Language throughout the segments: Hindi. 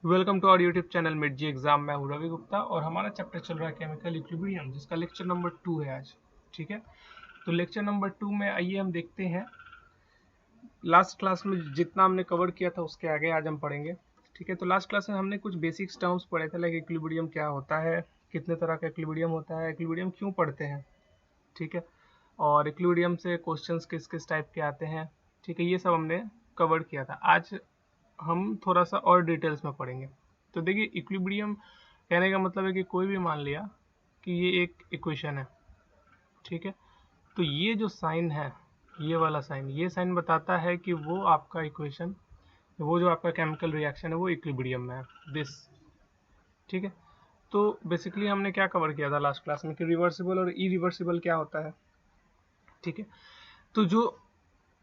Welcome to our YouTube channel mid G exam. मैं हूँ रवि गुप्ता और हमारा चैप्टर चल रहा है केमिकल इक्विलिब्रियम, जिसका लेक्चर नंबर 2 है आज। ठीक है, तो लेक्चर नंबर 2 में आइए हम देखते हैं लास्ट क्लास में जितना हमने कवर किया था उसके आगे आज हम पढ़ेंगे। ठीक है, तो लास्ट क्लास में हमने कुछ बेसिक्स टर्म्स पढ़े थे, लाइक इक्विलिब्रियम क्या होता है, कितने तरह का इक्विलिब्रियम होता है, इक्विलिब्रियम क्यों पढ़ते हैं। ठीक है, और इक्विलिब्रियम से क्वेश्चंस किस किस टाइप के आते हैं। ठीक है, ये सब हमने कवर किया था। आज हम थोड़ा सा और डिटेल्स में पढ़ेंगे। तो देखिए, इक्विलिब्रियम कहने का मतलब है कि कोई भी मान लिया कि ये एक इक्वेशन है। ठीक है, तो ये जो साइन है, ये वाला साइन, ये साइन बताता है कि वो आपका इक्वेशन, वो जो आपका केमिकल रिएक्शन है वो इक्विलिब्रियम में है, दिस। ठीक है, तो बेसिकली हमने क्या कवर किया था लास्ट क्लास में कि रिवर्सिबल और इरिवर्सिबल क्या होता है। ठीक है, तो जो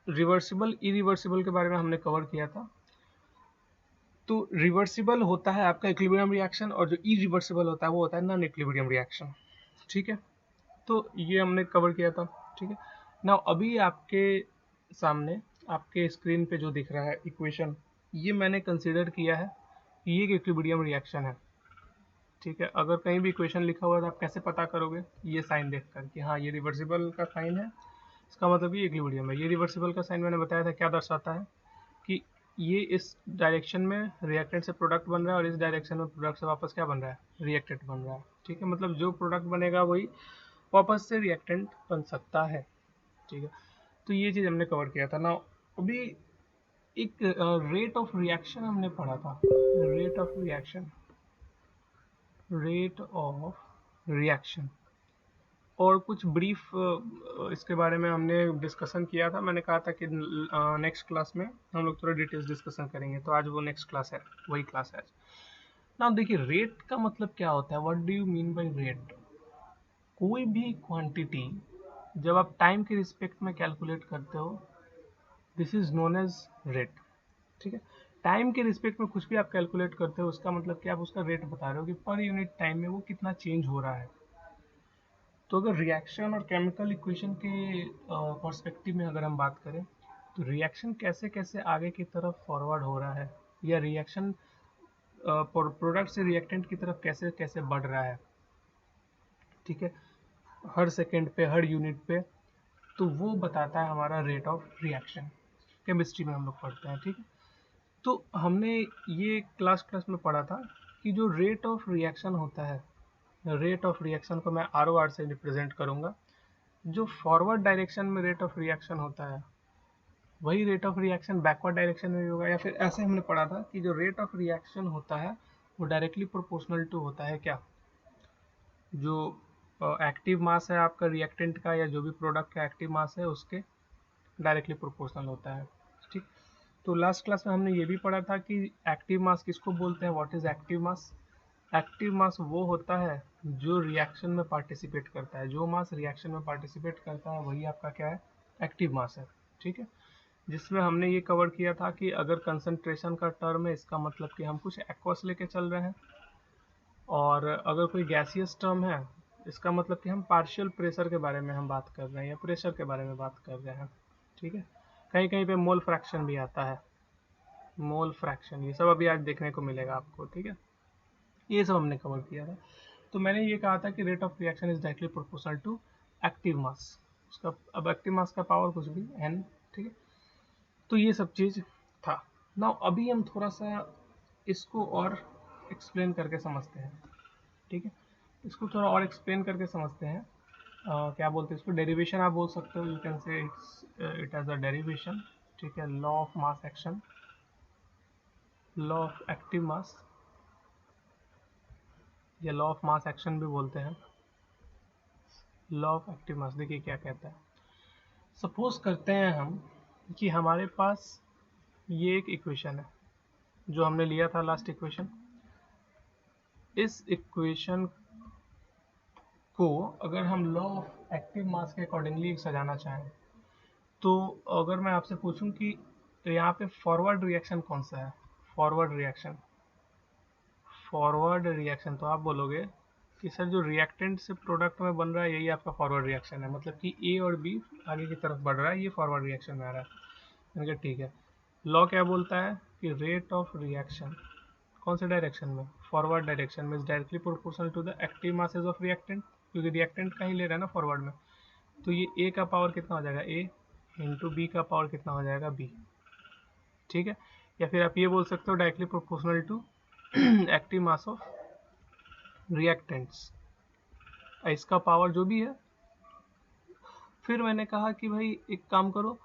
रिवर्सिबल इरिवर्सिबल के बारे में हमने कवर किया था। तो रिवर्सिबल होता है आपका इक्विलिब्रियम रिएक्शन, और जो इरिवर्सिबल होता है वो होता है नॉन इक्विलिब्रियम रिएक्शन। ठीक है, तो ये हमने कवर किया था। ठीक है, नाउ अभी आपके सामने आपके स्क्रीन पे जो दिख रहा है इक्वेशन, ये मैंने कंसीडर किया है कि ये एक इक्विलिब्रियम रिएक्शन है। ठीक है, अगर कहीं भी इक्वेशन लिखा हुआ है तो आप कैसे पता करोगे, ये साइन देखकर कि हाँ ये रिवर्सिबल का साइन है, इसका मतलब ये इक्विलिब्रियम है। ये रिवर्सिबल का साइन मैंने बताया था क्या दर्शाता है कि ये इस डायरेक्शन में रिएक्टेंट से प्रोडक्ट बन रहा है और इस डायरेक्शन में प्रोडक्ट से वापस क्या बन रहा है, रिएक्टेंट बन रहा है। ठीक है, मतलब जो प्रोडक्ट बनेगा वही वापस से रिएक्टेंट बन सकता है। ठीक है, तो ये चीज़ हमने कवर किया था ना। अभी एक रेट ऑफ रिएक्शन हमने पढ़ा था, rate of reaction, rate of reaction, और कुछ ब्रीफ इसके बारे में हमने डिस्कशन किया था। मैंने कहा था कि नेक्स्ट क्लास में हम लोग थोड़ा डिटेल्स डिस्कशन करेंगे, तो आज वो नेक्स्ट क्लास है, वही क्लास है आज। ना देखिए, रेट का मतलब क्या होता है, what do you mean by rate. कोई भी क्वांटिटी जब आप टाइम के रिस्पेक्ट में कैलकुलेट करते हो, this is known as rate. ठीक है, टाइम के रिस्पेक्ट में कुछ भी आप कैलकुलेट करते हो उसका मतलब कि आप उसका रेट बता रहे हो कि पर यूनिट टाइम में वो कितना चेंज हो रहा है। तो अगर रिएक्शन और केमिकल इक्वेशन के पर्सपेक्टिव में अगर हम बात करें, तो रिएक्शन कैसे कैसे आगे की तरफ फॉरवर्ड हो रहा है, या रिएक्शन प्रोडक्ट से रिएक्टेंट की तरफ कैसे कैसे बढ़ रहा है। ठीक है, हर सेकेंड पे, हर यूनिट पे, तो वो बताता है हमारा रेट ऑफ रिएक्शन। केमिस्ट्री में हम लोग पढ़ते हैं। ठीक है, तो हमने ये क्लास क्लास में पढ़ा था कि जो रेट ऑफ रिएक्शन होता है, रेट ऑफ रिएक्शन को मैं आर ओ आर से रिप्रेजेंट करूंगा। जो फॉरवर्ड डायरेक्शन में रेट ऑफ रिएक्शन होता है, वही rate of reaction backward direction में भी होगा। या फिर ऐसे हमने पढ़ा था कि जो रेट ऑफ रिएक्शन होता है वो डायरेक्टली प्रोपोर्शनल टू होता है क्या, जो एक्टिव मास है आपका रिएक्टेंट का, या जो भी प्रोडक्ट का एक्टिव मास है उसके डायरेक्टली प्रोपोर्शनल होता है। ठीक, तो लास्ट क्लास में हमने ये भी पढ़ा था कि एक्टिव मास किसको बोलते हैं, what is active mass. Active mass वो होता है जो रिएक्शन में पार्टिसिपेट करता है, जो मास रिएक्शन में पार्टिसिपेट करता है वही आपका क्या है, एक्टिव मास है। ठीक है, जिसमें हमने ये कवर किया था कि अगर कंसंट्रेशन का टर्म है, इसका मतलब कि हम कुछ एक्वस लेके चल रहे हैं, और अगर कोई गैसियस टर्म है, इसका मतलब कि हम पार्शियल प्रेशर के बारे में हम बात कर रहे हैं या प्रेशर के बारे में बात कर रहे हैं। ठीक है, कहीं कहीं पे मोल फ्रैक्शन भी आता है, मोल फ्रैक्शन, ये सब अभी आज देखने को मिलेगा आपको। ठीक है, ये सब हमने कवर किया था। तो मैंने ये कहा था कि rate of reaction is directly proportional to active mass, उसका अब एक्टिव मास का पावर कुछ भी एन। ठीक है, तो ये सब चीज़ था। नाउ अभी हम थोड़ा सा इसको और एक्सप्लेन करके समझते हैं। ठीक है, इसको थोड़ा और एक्सप्लेन करके समझते हैं। क्या बोलते हैं इसको, डेरिवेशन आप बोल सकते हो, you can say it as a derivation. ठीक है, law of mass action, law of active mass, या लॉ ऑफ मास एक्शन भी बोलते हैं। लॉ ऑफ एक्टिव मास देखिए क्या कहता है। सपोज करते हैं हम कि हमारे पास ये एक इक्वेशन है जो हमने लिया था लास्ट इक्वेशन। इस इक्वेशन को अगर हम लॉ ऑफ एक्टिव मास के अकॉर्डिंगली सजाना चाहें, तो अगर मैं आपसे पूछूं कि यहाँ पे फॉरवर्ड रिएक्शन कौन सा है, फॉरवर्ड रिएक्शन, फॉरवर्ड रिएक्शन, तो आप बोलोगे कि सर जो रिएक्टेंट से प्रोडक्ट में बन रहा है यही आपका फॉरवर्ड रिएक्शन है, मतलब कि ए और बी आगे की तरफ बढ़ रहा है, ये फॉरवर्ड रिएक्शन में आ रहा है। मैंने कहा ठीक है। लॉ क्या बोलता है कि रेट ऑफ रिएक्शन कौन से डायरेक्शन में, फॉरवर्ड डायरेक्शन में, is directly proportional to the active masses of reactant, क्योंकि रिएक्टेंट का ही ले रहा है ना फॉरवर्ड में। तो ये ए का पावर कितना हो जाएगा, ए इंटू बी का पावर कितना हो जाएगा, बी। ठीक है, या फिर आप ये बोल सकते हो directly proportional to active mass of reactants, इसका पावर जो भी है। फिर मैंने कहा कि भाई एक काम करो,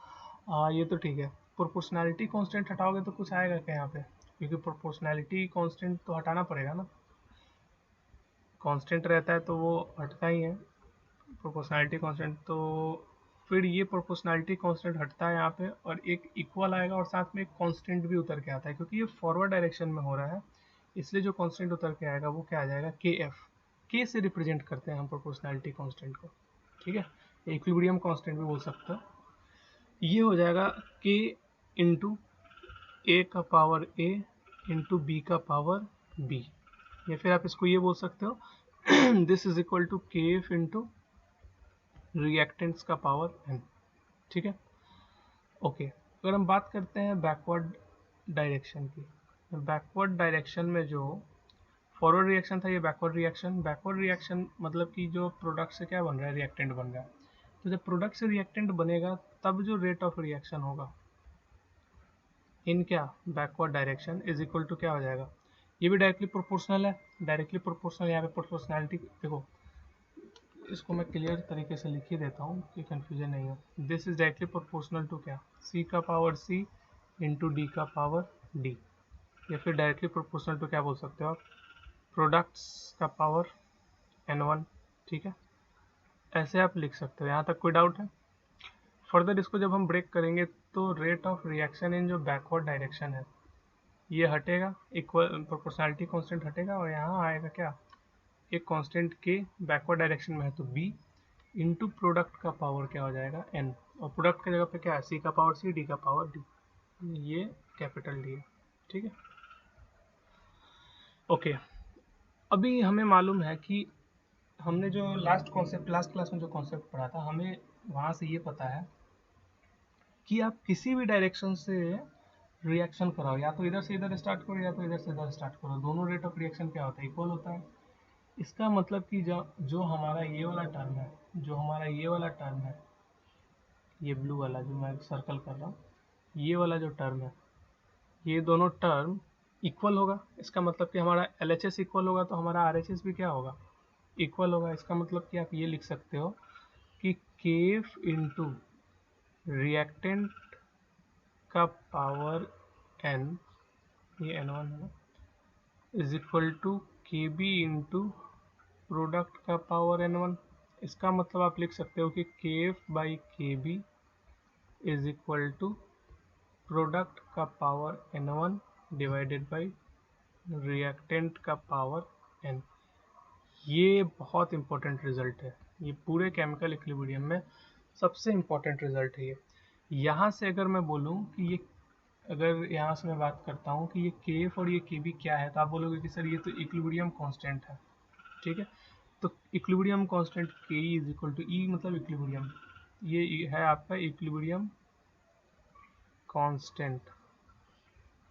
ये तो ठीक है, प्रोपोर्शनैलिटी कांस्टेंट हटाओगे तो कुछ आएगा क्या यहाँ पे, क्योंकि प्रोपोर्शनैलिटी कांस्टेंट तो हटाना पड़ेगा ना, कांस्टेंट रहता है तो वो हटता ही है प्रोपोर्शनैलिटी कांस्टेंट। तो फिर ये प्रोपोर्शनैलिटी कांस्टेंट हटता है यहाँ पे, और एक इक्वल आएगा और साथ में एक कांस्टेंट भी उतर के आता है, क्योंकि ये फॉरवर्ड डायरेक्शन में हो रहा है, इसलिए जो कांस्टेंट उतर के आएगा वो क्या आ जाएगा, के एफ। के से रिप्रेजेंट करते हैं हम प्रोपोर्शनैलिटी कांस्टेंट को। ठीक है, इक्विलिब्रियम कांस्टेंट भी बोल सकते हो। ये हो जाएगा के इंटू ए का पावर ए इंटू बी का पावर बी, या फिर आप इसको ये बोल सकते हो दिस इज इक्वल टू के एफ इंटू रिएक्टेंट्स का पावर एन। ठीक है, ओके। अगर हम बात करते हैं बैकवर्ड डायरेक्शन की, बैकवर्ड डायरेक्शन में जो फॉरवर्ड रिएक्शन था, ये बैकवर्ड रिएक्शन। बैकवर्ड रिएक्शन मतलब कि जो प्रोडक्ट से क्या बन रहा है, रिएक्टेंट बन रहा है। तो जब प्रोडक्ट से रिएक्टेंट बनेगा तब जो रेट ऑफ रिएक्शन होगा इन क्या, backward direction, is equal to क्या हो जाएगा, ये भी डायरेक्टली प्रोपोर्शनल है। डायरेक्टली प्रोपोर्शनल, यहाँ पे प्रोपोर्शनैलिटी देखो, इसको मैं क्लियर तरीके से लिख ही देता हूँ कि कंफ्यूजन नहीं हो। This is directly proportional to क्या, सी का पावर सी इंटू डी का पावर डी, या फिर डायरेक्टली प्रोपोर्शनल टू क्या बोल सकते हो आप, प्रोडक्ट्स का पावर n1। ठीक है, ऐसे आप लिख सकते हो। यहाँ तक कोई डाउट है? फर्दर इसको जब हम ब्रेक करेंगे तो रेट ऑफ रिएक्शन इन जो बैकवर्ड डायरेक्शन है ये हटेगा, इक्वल प्रोपोर्शनैलिटी कांस्टेंट हटेगा, और यहाँ आएगा क्या, एक कांस्टेंट के बैकवर्ड डायरेक्शन में है तो b इंटू प्रोडक्ट का पावर क्या हो जाएगा, n, और प्रोडक्ट की जगह पे क्या है, c का पावर c, d का पावर d, ये कैपिटल D है। ठीक है, ओके। अभी हमें मालूम है कि हमने जो लास्ट क्लास में जो कॉन्सेप्ट पढ़ा था, हमें वहाँ से ये पता है कि आप किसी भी डायरेक्शन से रिएक्शन कराओ, या तो इधर से इधर स्टार्ट करो या तो इधर से इधर स्टार्ट करो, दोनों रेट ऑफ रिएक्शन क्या होता है, इक्वल होता है। इसका मतलब कि जो हमारा ये वाला टर्म है, जो हमारा ये वाला टर्म है, ये ब्लू वाला जो मैं सर्कल कर रहा हूँ, ये वाला जो टर्म है, ये दोनों टर्म इक्वल होगा। इसका मतलब कि हमारा LHS इक्वल होगा तो हमारा RHS भी क्या होगा, इक्वल होगा। इसका मतलब कि आप ये लिख सकते हो कि केफ इंटू रिएक्टेंट का पावर n, ये n1 है ना, is equal to K b into product का पावर n1। इसका मतलब आप लिख सकते हो कि K f by K b is equal to product का power n1 divided by reactant का पावर n। ये बहुत इंपॉर्टेंट रिजल्ट है, ये पूरे केमिकल इक्विलिब्रियम में सबसे इंपॉर्टेंट रिजल्ट है ये। यहाँ से अगर मैं बोलूँ कि ये, अगर यहाँ से मैं बात करता हूँ कि ये के एफ और ये के बी क्या है, तो आप बोलोगे कि सर ये तो इक्विलिब्रियम कांस्टेंट है। ठीक है, तो equilibrium constant K is equal to E, मतलब इक्विलिब्रियम, ये है आपका इक्विलिब्रियम कांस्टेंट।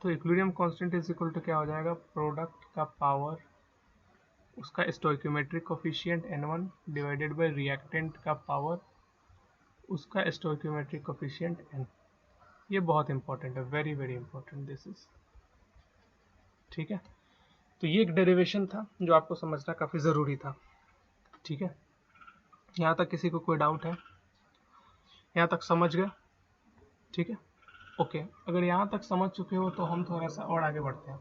तो equilibrium constant is equal to क्या हो जाएगा, प्रोडक्ट का पावर, उसका stoichiometric coefficient n1 divided by reactant का पावर, उसका स्टोइकियोमेट्रिक कोफिशिएंट n। ये बहुत इंपॉर्टेंट है, very very important this is. ठीक है, तो ये एक डेरिवेशन था जो आपको समझना काफ़ी ज़रूरी था। ठीक है, यहाँ तक किसी को कोई डाउट है? यहाँ तक समझ गए? ठीक है, ओके। अगर यहाँ तक समझ चुके हो तो हम थोड़ा सा और आगे बढ़ते हैं।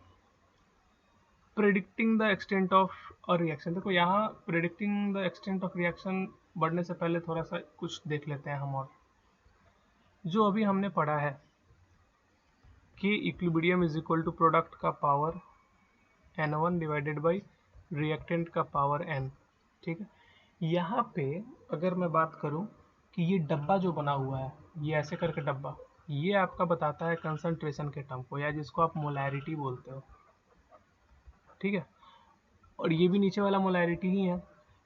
Predicting the extent of a reaction. देखो यहाँ predicting the extent of reaction बढ़ने से पहले थोड़ा सा कुछ देख लेते हैं हम, और जो अभी हमने पढ़ा है कि equilibrium is equal to product का power n1 divided by reactant का पावर n। ठीक है, यहाँ पे अगर मैं बात करूँ कि ये डब्बा जो बना हुआ है, ये ऐसे करके डब्बा, ये आपका बताता है कंसंट्रेशन के टर्म को, या जिसको आप मोलैरिटी बोलते हो। ठीक है, और ये भी नीचे वाला मोलैरिटी ही है,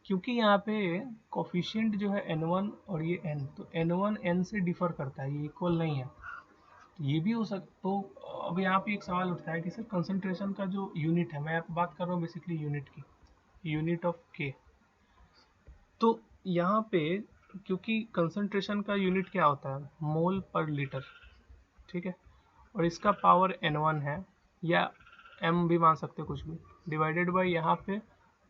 क्योंकि यहाँ पे कोफिशिएंट जो है n1 और ये n, तो n1 n से डिफर करता है, ये इक्वल नहीं है। तो ये भी हो सकता। तो अब यहाँ पे एक सवाल उठता है कि सर कंसंट्रेशन का जो यूनिट है, मैं बात कर रहा हूँ बेसिकली यूनिट की, यूनिट ऑफ के। तो यहाँ पे क्योंकि कंसंट्रेशन का यूनिट क्या होता है, मोल पर लीटर, ठीक है, और इसका पावर n1 है, या m भी मान सकते कुछ भी, डिवाइडेड बाय यहाँ पे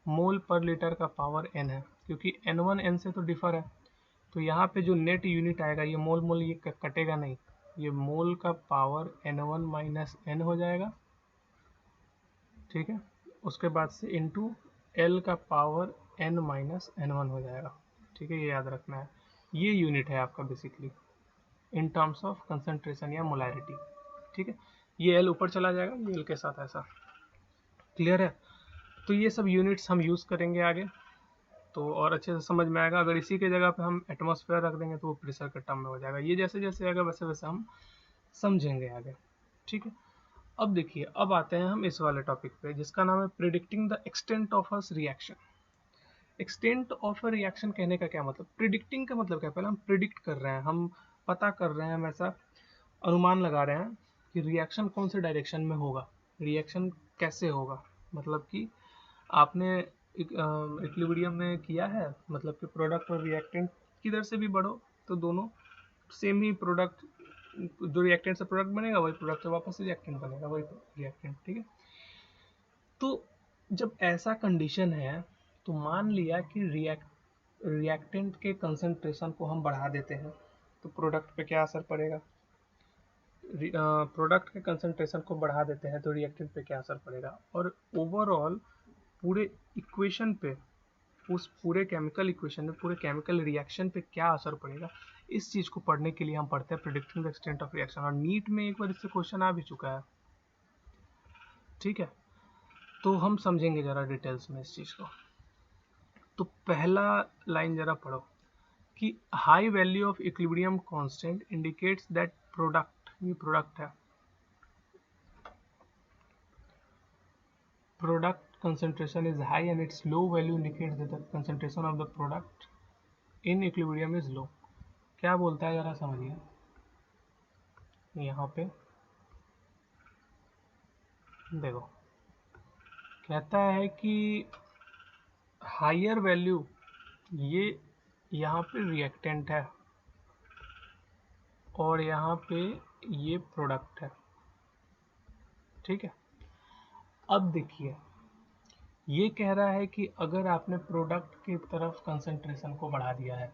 मोल पर लीटर का पावर n है, क्योंकि n1 n से तो डिफर है। तो यहाँ पे जो नेट यूनिट आएगा, ये मोल मोल ये कटेगा नहीं, ये मोल का पावर n1 माइनस n हो जाएगा, ठीक है। उसके बाद से इंटू एल का पावर n माइनस n1 हो जाएगा, ठीक है, ये याद रखना है। ये यूनिट है आपका basically in terms of concentration या मोलैरिटी, ठीक है। ये एल ऊपर चला जाएगा, ये एल के साथ ऐसा, क्लियर है। तो ये सब यूनिट्स हम यूज़ करेंगे आगे, तो और अच्छे से समझ में आएगा। अगर इसी के जगह पे हम एटमॉस्फेयर रख देंगे तो वो प्रेशर के टर्म में हो जाएगा। ये जैसे जैसे आएगा वैसे वैसे हम समझेंगे आगे, ठीक है। अब देखिए, अब आते हैं हम इस वाले टॉपिक पे जिसका नाम है predicting the extent of a reaction. Extent of a reaction कहने का क्या मतलब, प्रिडिक्टिंग का मतलब क्या, पहले हम प्रिडिक्ट कर रहे हैं, हम पता कर रहे हैं, हम ऐसा अनुमान लगा रहे हैं कि रिएक्शन कौन से डायरेक्शन में होगा, रिएक्शन कैसे होगा। मतलब कि आपने इक्विलिब्रियम में किया है, मतलब कि प्रोडक्ट और रिएक्टेंट किधर से भी बढ़ो तो दोनों सेम ही प्रोडक्ट, जो रिएक्टेंट से प्रोडक्ट बनेगा वही प्रोडक्ट से वापस रिएक्टेंट बनेगा, वही रिएक्टेंट, ठीक है। तो जब ऐसा कंडीशन है तो मान लिया कि रिएक्टेंट के कंसंट्रेशन को हम बढ़ा देते हैं तो प्रोडक्ट पे क्या असर पड़ेगा, प्रोडक्ट के कंसंट्रेशन को बढ़ा देते हैं तो रिएक्टेंट पे क्या असर पड़ेगा, और ओवरऑल पूरे इक्वेशन पे, उस पूरे केमिकल इक्वेशन में, पूरे केमिकल रिएक्शन पे क्या असर पड़ेगा, इस चीज को पढ़ने के लिए हम पढ़ते हैं predicting the extent of reaction. और नीट में एक बार इससे क्वेश्चन आ भी चुका है, ठीक है। तो हम समझेंगे जरा डिटेल्स में इस चीज को। तो पहला लाइन जरा पढ़ो कि high value of equilibrium constant indicates that product, ये प्रोडक्ट है, product concentration is high and its low value indicates that the concentration of the product in equilibrium is low। क्या बोलता है जरा समझिए, यहाँ पे देखो, कहता है कि हायर वैल्यू, ये यहाँ पे रिएक्टेंट है और यहाँ पे ये प्रोडक्ट है, ठीक है। अब देखिए, ये कह रहा है कि अगर आपने प्रोडक्ट की तरफ कंसंट्रेशन को बढ़ा दिया है,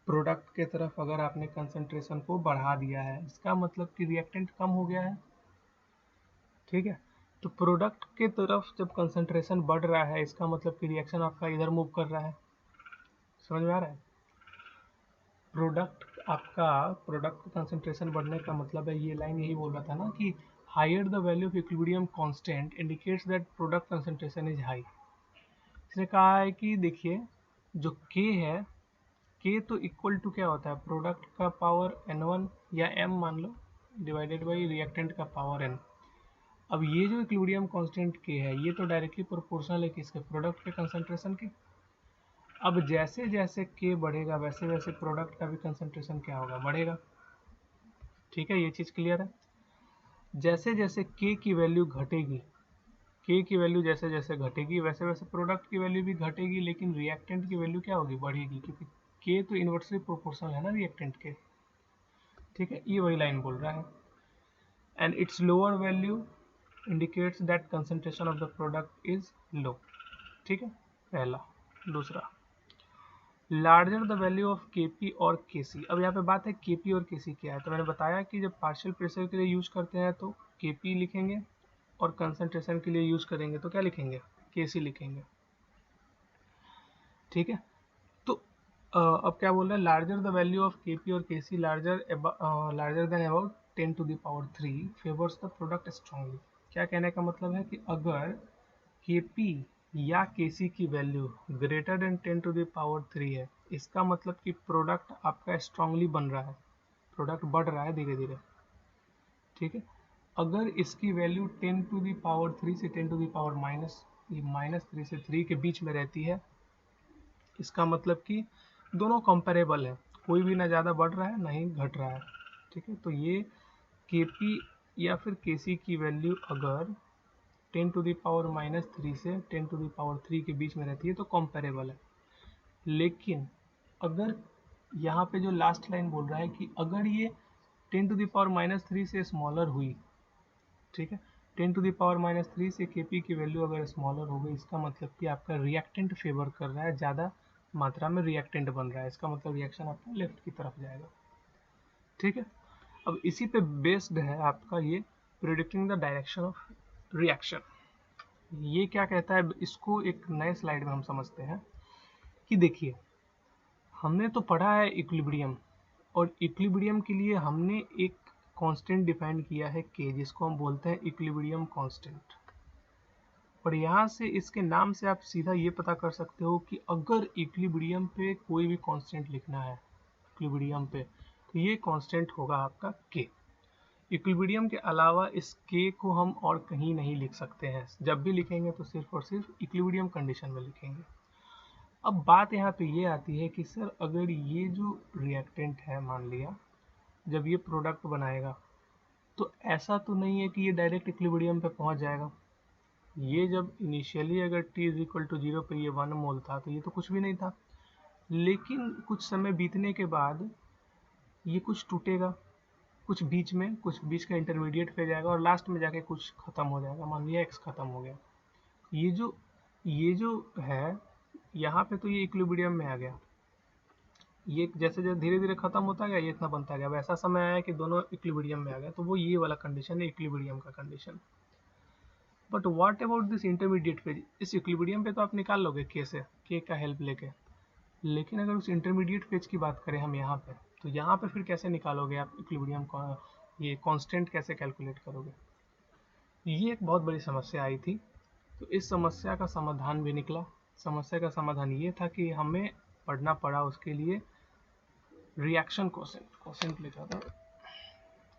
प्रोडक्ट के तरफ अगर आपने कंसंट्रेशन को बढ़ा दिया है, इसका मतलब कि रिएक्टेंट कम हो गया है, ठीक है। तो प्रोडक्ट के तरफ जब कंसंट्रेशन बढ़ रहा है, इसका मतलब कि रिएक्शन आपका इधर मूव कर रहा है, समझ में आ रहा है। प्रोडक्ट का कंसंट्रेशन बढ़ने का मतलब है, ये लाइन यही बोल रहा था ना कि higher the value of equilibrium constant indicates that product concentration is high. इसने कहा है कि देखिए, जो के है, के तो इक्वल टू क्या होता है, प्रोडक्ट का पावर n1 या m मान लो, डिवाइडेड बाई रिएक्टेंट का पावर n। अब ये जो इक्विलिब्रियम कांस्टेंट के है, ये तो डायरेक्टली प्रोपोर्शनल है किसके, प्रोडक्ट के कंसंट्रेशन के। अब जैसे जैसे के बढ़ेगा वैसे वैसे प्रोडक्ट का भी कंसंट्रेशन क्या होगा, बढ़ेगा, ठीक है। ये चीज क्लियर है। जैसे जैसे के की वैल्यू घटेगी, के की वैल्यू जैसे जैसे घटेगी वैसे वैसे प्रोडक्ट की वैल्यू भी घटेगी, लेकिन रिएक्टेंट की वैल्यू क्या होगी, बढ़ेगी, क्योंकि के तो इनवर्सली प्रोपोर्शनल है ना रिएक्टेंट के, ठीक है। ये वही लाइन बोल रहा है। And it's lower value indicates that concentration of the product is low, ठीक है, पहला। दूसरा, larger the value of Kp और Kc। अब यहाँ पे बात है Kp और Kc क्या है, तो मैंने बताया कि जब पार्शियल प्रेशर के लिए यूज करते हैं तो Kp लिखेंगे, और कंसंट्रेशन के लिए यूज करेंगे तो क्या लिखेंगे, Kc लिखेंगे, ठीक है। तो अब क्या बोल रहा है, larger the value of Kp और Kc larger than about 10⁻³ favours the product strongly. क्या कहने का मतलब है कि अगर Kp या Kc की वैल्यू ग्रेटर देन 10⁻³ है, इसका मतलब कि प्रोडक्ट आपका स्ट्रांगली बन रहा है, प्रोडक्ट बढ़ रहा है धीरे धीरे, ठीक है। अगर इसकी वैल्यू 10⁻³ से 10⁻³ से 3 के बीच में रहती है, इसका मतलब कि दोनों कंपेरेबल है, कोई भी ना ज़्यादा बढ़ रहा है ना ही घट रहा है, ठीक है, तो ये Kp या फिर Kc की वैल्यू अगर 10⁻³ से 10⁻³ के बीच में रहती है तो कॉम्पेरेबल है। लेकिन अगर यहाँ पे जो लास्ट लाइन बोल रहा है कि अगर ये 10⁻³ से स्मॉलर हुई, ठीक है, 10⁻³ से Kp की वैल्यू अगर स्मॉलर हो गई, इसका मतलब कि आपका रिएक्टेंट फेवर कर रहा है, ज़्यादा मात्रा में रिएक्टेंट बन रहा है, इसका मतलब रिएक्शन आपका लेफ्ट की तरफ जाएगा। ठीक है, अब इसी पे बेस्ड है आपका ये predicting the direction of reaction. ये क्या कहता है, इसको एक नए स्लाइड में हम समझते हैं कि देखिए, हमने तो पढ़ा है इक्विलिब्रियम, और इक्विलिब्रियम के लिए हमने एक कांस्टेंट डिफाइन किया है k, जिसको हम बोलते हैं इक्विलिब्रियम कांस्टेंट। और यहाँ से इसके नाम से आप सीधा ये पता कर सकते हो कि अगर इक्विलिब्रियम पे कोई भी कांस्टेंट लिखना है इक्विलिब्रियम पे, तो ये कांस्टेंट होगा आपका k। इक्विलिब्रियम के अलावा इस k को हम और कहीं नहीं लिख सकते हैं, जब भी लिखेंगे तो सिर्फ और सिर्फ इक्विलिब्रियम कंडीशन में लिखेंगे। अब बात यहाँ पे ये आती है कि सर अगर ये जो रिएक्टेंट है, मान लिया जब ये प्रोडक्ट बनाएगा, तो ऐसा तो नहीं है कि ये डायरेक्ट इक्विलिब्रियम पे पहुंच जाएगा। ये जब इनिशियली अगर t = 0 पे ये 1 मोल था, तो ये तो कुछ भी नहीं था। लेकिन कुछ समय बीतने के बाद ये कुछ टूटेगा, कुछ बीच का इंटरमीडिएट फेज आएगा, और लास्ट में जाके कुछ खत्म हो जाएगा। मान लिया x खत्म हो गया, ये जो है यहाँ पे, तो ये इक्विलिब्रियम में आ गया। ये जैसे जैसे धीरे धीरे खत्म होता गया, ये इतना बनता गया। वैसा समय आया कि दोनों इक्विलिब्रियम में आ गया, तो वो ये वाला कंडीशन है इक्विलिब्रियम का condition. But what about this intermediate phase? इस इक्विलिब्रियम पे तो आप निकाल लोगे k से, k का हेल्प लेके, लेकिन अगर उस इंटरमीडिएट फेज की बात करें हम यहाँ पे, तो यहाँ पे फिर कैसे निकालोगे आप इक्विलिब्रियम का, ये कांस्टेंट कैसे कैलकुलेट करोगे? ये एक बहुत बड़ी समस्या आई थी। तो इस समस्या का समाधान भी निकला। समस्या का समाधान ये था कि हमें पढ़ना पड़ा उसके लिए रिएक्शन कोसेंट लिखा था,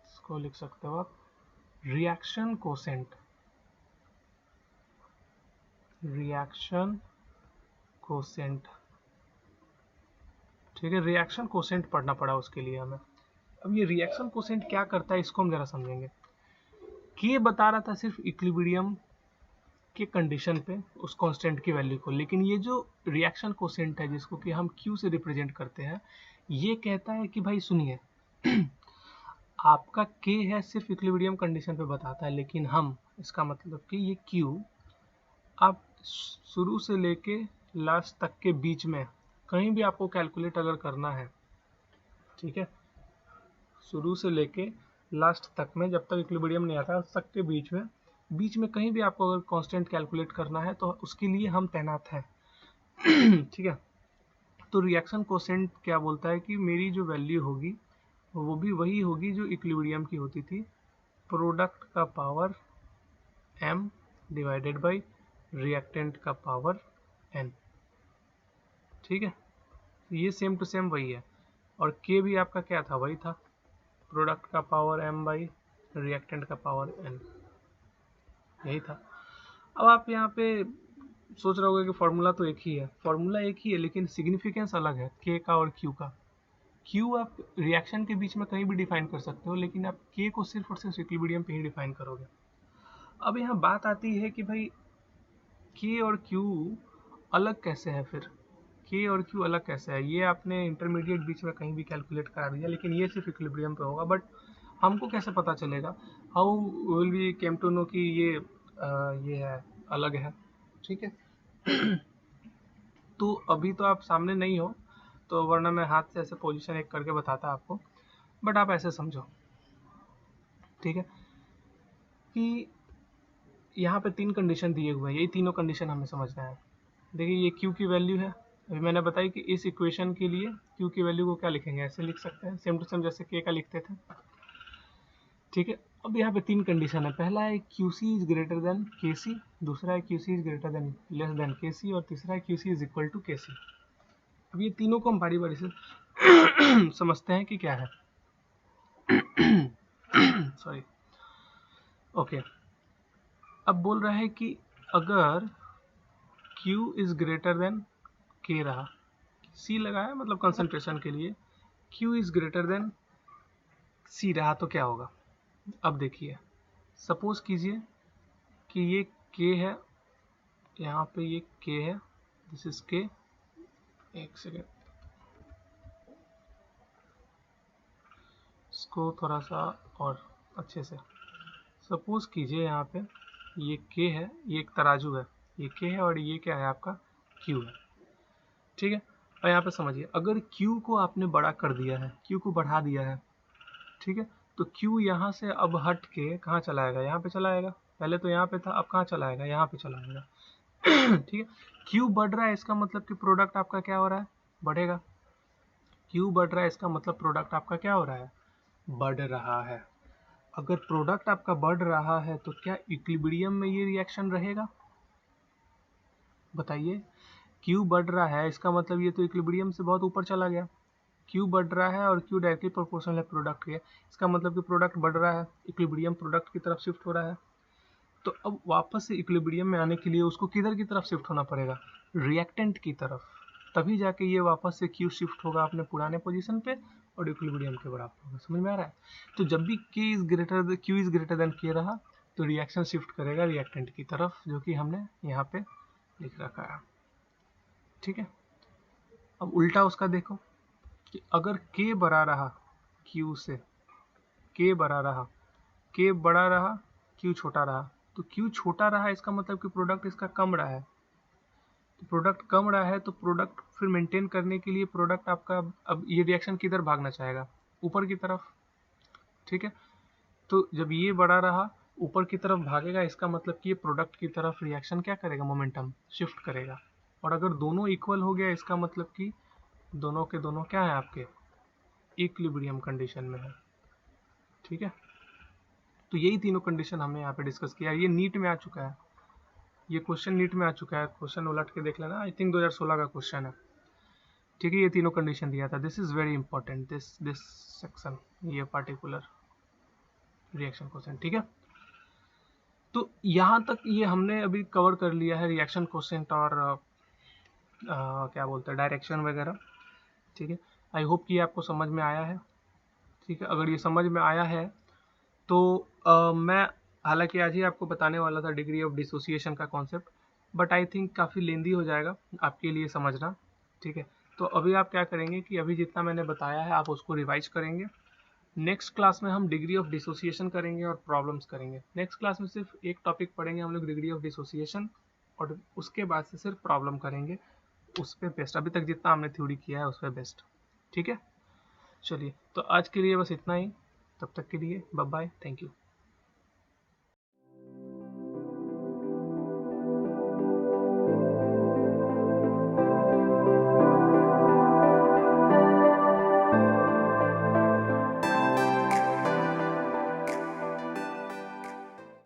इसको लिख सकते हो आप रिएक्शन कोसेंट ठीक है, रिएक्शन कोसेंट पढ़ना पड़ा उसके लिए हमें। अब ये रिएक्शन कोसेंट क्या करता है, इसको हम जरा समझेंगे। कि बता रहा था सिर्फ इक्विलिब्रियम के कंडीशन पे उस कांस्टेंट की वैल्यू को, लेकिन ये जो रिएक्शन कोसेंट है, जिसको कि हम Q से रिप्रेजेंट करते हैं, ये कहता है कि भाई सुनिए, आपका K है सिर्फ इक्विलिब्रियम कंडीशन पे बताता है, लेकिन हम, इसका मतलब कि ये Q आप शुरू से लेके लास्ट तक के बीच में कहीं भी आपको कैलकुलेट अगर करना है, ठीक है, शुरू से लेके लास्ट तक में, जब तक इक्विलिब्रियम नहीं आता उस तक के बीच में कहीं भी आपको अगर कांस्टेंट कैलकुलेट करना है, तो उसके लिए हम तैनात हैं। ठीक है, तो रिएक्शन कोसेंट क्या बोलता है कि मेरी जो वैल्यू होगी वो भी वही होगी जो इक्विलिब्रियम की होती थी, प्रोडक्ट का power m divided by reactant का पावर n। ठीक है, तो ये सेम टू सेम वही है, और k भी आपका क्या था, वही था, प्रोडक्ट का पावर m बाई रिएक्टेंट का पावर n, यही था। अब आप यहाँ पे सोच रहे होगे कि फॉर्मूला तो एक ही है, फॉर्मूला एक ही है, लेकिन सिग्निफिकेंस अलग है k का और q का। q आप रिएक्शन के बीच में कहीं भी डिफाइन कर सकते हो, लेकिन आप k को सिर्फ और सिर्फ इक्विलिब्रियम पे ही डिफाइन करोगे। अब यहाँ बात आती है कि भाई k और q अलग कैसे है, फिर k और q अलग कैसे है? ये आपने इंटरमीडिएट बीच में कहीं भी कैलकुलेट करा दिया, लेकिन ये सिर्फ इक्विलिब्रियम पे होगा। बट हमको कैसे पता चलेगा, how will we came to know कि ये है, अलग है? ठीक है, तो अभी तो आप सामने नहीं हो, तो वरना मैं हाथ से ऐसे पोजीशन एक करके बताता आपको, बट आप ऐसे समझो, ठीक है, कि यहाँ पे 3 कंडीशन दिए हुए हैं, यही तीनों कंडीशन हमें समझना है। देखिए, ये Q की वैल्यू है, अभी मैंने बताई कि इस इक्वेशन के लिए Q की वैल्यू को क्या लिखेंगे, ऐसे लिख सकते हैं, सेम टू सेम जैसे K का लिखते थे। ठीक है, अब यहाँ पे 3 कंडीशन है। पहला है QC is greater than KC, दूसरा है QC is greater than less than KC, और तीसरा है QC is equal to KC। अब ये तीनों को हम बारी बारी से समझते हैं कि क्या है। Sorry, okay. अब बोल रहा है कि अगर Q is greater then K रहा, C लगाया मतलब कंसंट्रेशन के लिए, Q इज ग्रेटर देन सी रहा तो क्या होगा। अब देखिए, सपोज कीजिए कि ये के है, यहाँ पे ये के है, दिस इज के। एक सेकेंड, इसको थोड़ा सा और अच्छे से, सपोज कीजिए यहाँ पे ये के है, ये एक तराजू है, ये के है और ये क्या है आपका क्यू है, ठीक है। और यहाँ पे समझिए, अगर क्यू को आपने बड़ा कर दिया है, क्यू को बढ़ा दिया है, ठीक है, तो क्यू यहाँ से अब हट के कहाँ चला आएगा, यहाँ पे चला आएगा। पहले तो यहाँ पे था, अब कहाँ चला आएगा, यहाँ पे चला आएगा। ठीक है, क्यू बढ़ रहा है, इसका मतलब कि प्रोडक्ट आपका क्या हो रहा है, बढ़ेगा। क्यू बढ़ रहा है, इसका मतलब प्रोडक्ट आपका क्या हो रहा है, बढ़ रहा है। अगर प्रोडक्ट आपका बढ़ रहा है तो क्या इक्विलिब्रियम में ये रिएक्शन रहेगा, बताइए। क्यू बढ़ रहा है, इसका मतलब ये तो इक्विलिब्रियम से बहुत ऊपर चला गया। क्यू बढ़ रहा है और क्यू डायरेक्टली प्रोपोर्शनल है प्रोडक्ट के, इसका मतलब कि प्रोडक्ट बढ़ रहा है, इक्विलिब्रियम प्रोडक्ट की तरफ शिफ्ट हो रहा है। तो अब वापस से इक्विलिब्रियम में आने के लिए उसको किधर की तरफ शिफ्ट होना पड़ेगा, रिएक्टेंट की तरफ, तभी जाके ये वापस से क्यू शिफ्ट होगा अपने पुराने पोजीशन पे और इक्विलिब्रियम के बराबर होगा। समझ में आ रहा है। तो जब भी क्यू इज ग्रेटर देन के रहा तो रिएक्शन शिफ्ट करेगा रिएक्टेंट की तरफ, जो कि हमने यहाँ पे लिख रखा है, ठीक है। अब उल्टा उसका देखो कि अगर के बड़ा रहा क्यू से, के बड़ा रहा, के बड़ा रहा, क्यू छोटा रहा, तो क्यू छोटा रहा इसका मतलब कि प्रोडक्ट इसका कम रहा है। तो प्रोडक्ट कम रहा है तो प्रोडक्ट फिर मेंटेन करने के लिए प्रोडक्ट आपका, अब ये रिएक्शन किधर भागना चाहेगा, ऊपर की तरफ, ठीक है। तो जब ये बड़ा रहा ऊपर की तरफ भागेगा, इसका मतलब कि ये प्रोडक्ट की तरफ रिएक्शन क्या करेगा, मोमेंटम शिफ्ट करेगा। और अगर दोनों इक्वल हो गया, इसका मतलब कि दोनों के दोनों क्या है आपके इक्विलिब्रियम कंडीशन में है, ठीक है। तो यही तीनों कंडीशन हमने यहाँ पे डिस्कस किया। ये नीट में आ चुका है, ये क्वेश्चन नीट में आ चुका है, क्वेश्चन उलट के देख लेना, आई थिंक 2016 का क्वेश्चन है, ठीक है। ये तीनों कंडीशन दिया था, this is very important, this section, ये पार्टिकुलर रिएक्शन क्वेश्चन, ठीक है। तो यहाँ तक ये हमने अभी कवर कर लिया है रिएक्शन क्वेश्चन और क्या बोलते हैं डायरेक्शन वगैरह, ठीक है। आई होप कि आपको समझ में आया है, ठीक है। अगर ये समझ में आया है तो मैं हालांकि आज ही आपको बताने वाला था डिग्री ऑफ डिसोसिएशन का कॉन्सेप्ट, बट आई थिंक काफ़ी लेंदी हो जाएगा आपके लिए समझना, ठीक है। तो अभी आप क्या करेंगे कि अभी जितना मैंने बताया है आप उसको रिवाइज करेंगे। नेक्स्ट क्लास में हम डिग्री ऑफ डिसोसिएशन करेंगे और प्रॉब्लम्स करेंगे। नेक्स्ट क्लास में सिर्फ एक टॉपिक पढ़ेंगे हम लोग, डिग्री ऑफ डिसोसिएशन, और उसके बाद से सिर्फ प्रॉब्लम करेंगे, उस पर बेस्ट, अभी तक जितना हमने थ्योरी किया है उस पर बेस्ट, ठीक है। चलिए, तो आज के लिए बस इतना ही, तब तक के लिए बाय बाय, थैंक यू।